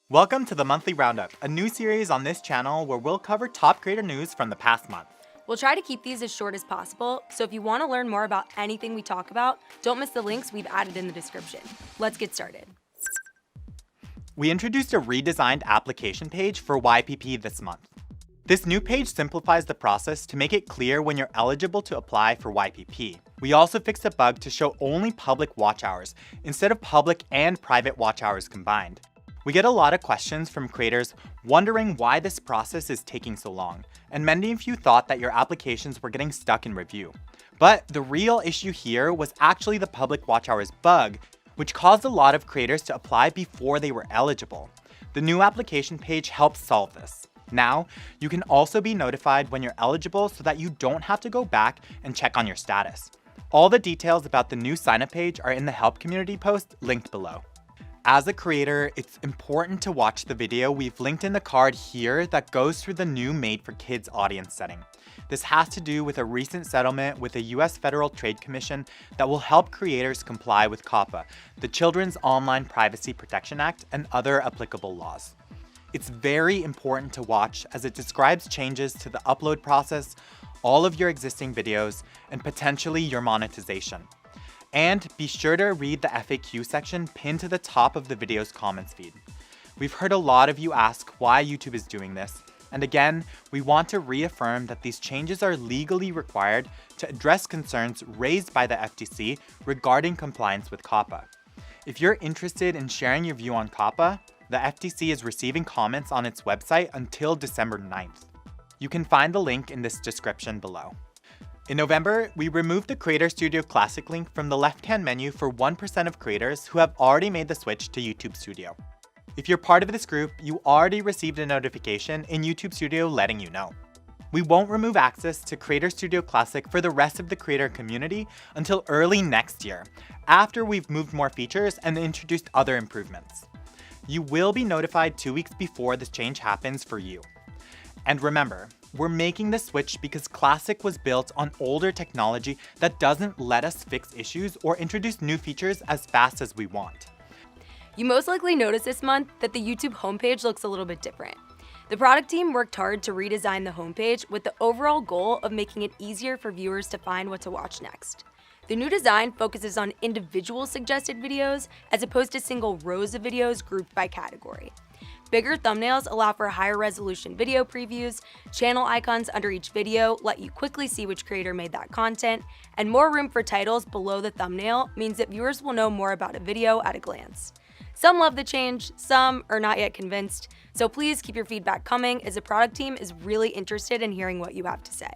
Welcome to the Monthly Roundup, a new series on this channel where we'll cover top creator news from the past month. We'll try to keep these as short as possible, so if you want to learn more about anything we talk about, don't miss the links we've added in the description. Let's get started. We introduced a redesigned application page for YPP this month. This new page simplifies the process to make it clear when you're eligible to apply for YPP. We also fixed a bug to show only public watch hours instead of public and private watch hours combined. We get a lot of questions from creators wondering why this process is taking so long, and many of you thought that your applications were getting stuck in review. But the real issue here was actually the public watch hours bug, which caused a lot of creators to apply before they were eligible. The new application page helps solve this. Now, you can also be notified when you're eligible so that you don't have to go back and check on your status. All the details about the new sign-up page are in the help community post linked below. As a creator, it's important to watch the video we've linked in the card here that goes through the new Made for Kids audience setting. This has to do with a recent settlement with the US Federal Trade Commission that will help creators comply with COPPA, the Children's Online Privacy Protection Act, and other applicable laws. It's very important to watch as it describes changes to the upload process, all of your existing videos, and potentially your monetization. And be sure to read the FAQ section pinned to the top of the video's comments feed. We've heard a lot of you ask why YouTube is doing this, and again, we want to reaffirm that these changes are legally required to address concerns raised by the FTC regarding compliance with COPPA. If you're interested in sharing your view on COPPA, the FTC is receiving comments on its website until December 9th. You can find the link in this description below. In November, we removed the Creator Studio Classic link from the left-hand menu for 1% of creators who have already made the switch to YouTube Studio. If you're part of this group, you already received a notification in YouTube Studio letting you know. We won't remove access to Creator Studio Classic for the rest of the creator community until early next year, after we've moved more features and introduced other improvements. You will be notified 2 weeks before this change happens for you. And remember, we're making the switch because Classic was built on older technology that doesn't let us fix issues or introduce new features as fast as we want. You most likely noticed this month that the YouTube homepage looks a little bit different. The product team worked hard to redesign the homepage with the overall goal of making it easier for viewers to find what to watch next. The new design focuses on individual suggested videos as opposed to single rows of videos grouped by category. Bigger thumbnails allow for higher resolution video previews, channel icons under each video let you quickly see which creator made that content, and more room for titles below the thumbnail means that viewers will know more about a video at a glance. Some love the change, some are not yet convinced, so please keep your feedback coming as the product team is really interested in hearing what you have to say.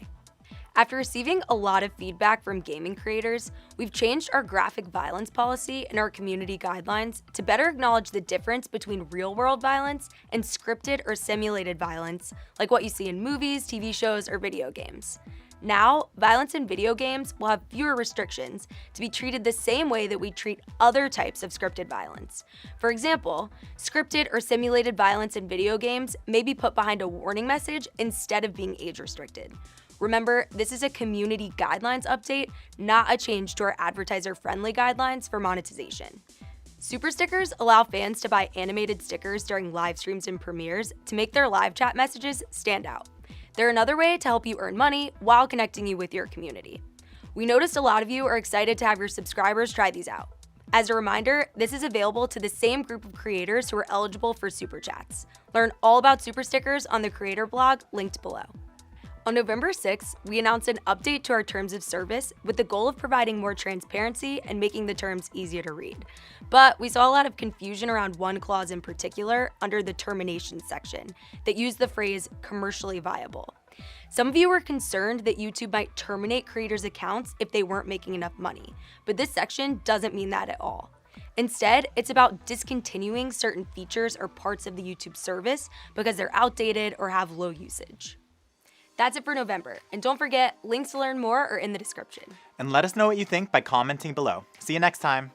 After receiving a lot of feedback from gaming creators, we've changed our graphic violence policy and our community guidelines to better acknowledge the difference between real-world violence and scripted or simulated violence, like what you see in movies, TV shows, or video games. Now, violence in video games will have fewer restrictions to be treated the same way that we treat other types of scripted violence. For example, scripted or simulated violence in video games may be put behind a warning message instead of being age-restricted. Remember, this is a community guidelines update, not a change to our advertiser-friendly guidelines for monetization. Super stickers allow fans to buy animated stickers during live streams and premieres to make their live chat messages stand out. They're another way to help you earn money while connecting you with your community. We noticed a lot of you are excited to have your subscribers try these out. As a reminder, this is available to the same group of creators who are eligible for super chats. Learn all about super stickers on the creator blog linked below. On November 6th, we announced an update to our terms of service with the goal of providing more transparency and making the terms easier to read. But we saw a lot of confusion around one clause in particular under the termination section that used the phrase commercially viable. Some of you were concerned that YouTube might terminate creators' accounts if they weren't making enough money, but this section doesn't mean that at all. Instead, it's about discontinuing certain features or parts of the YouTube service because they're outdated or have low usage. That's it for November, and don't forget, links to learn more are in the description. And let us know what you think by commenting below. See you next time.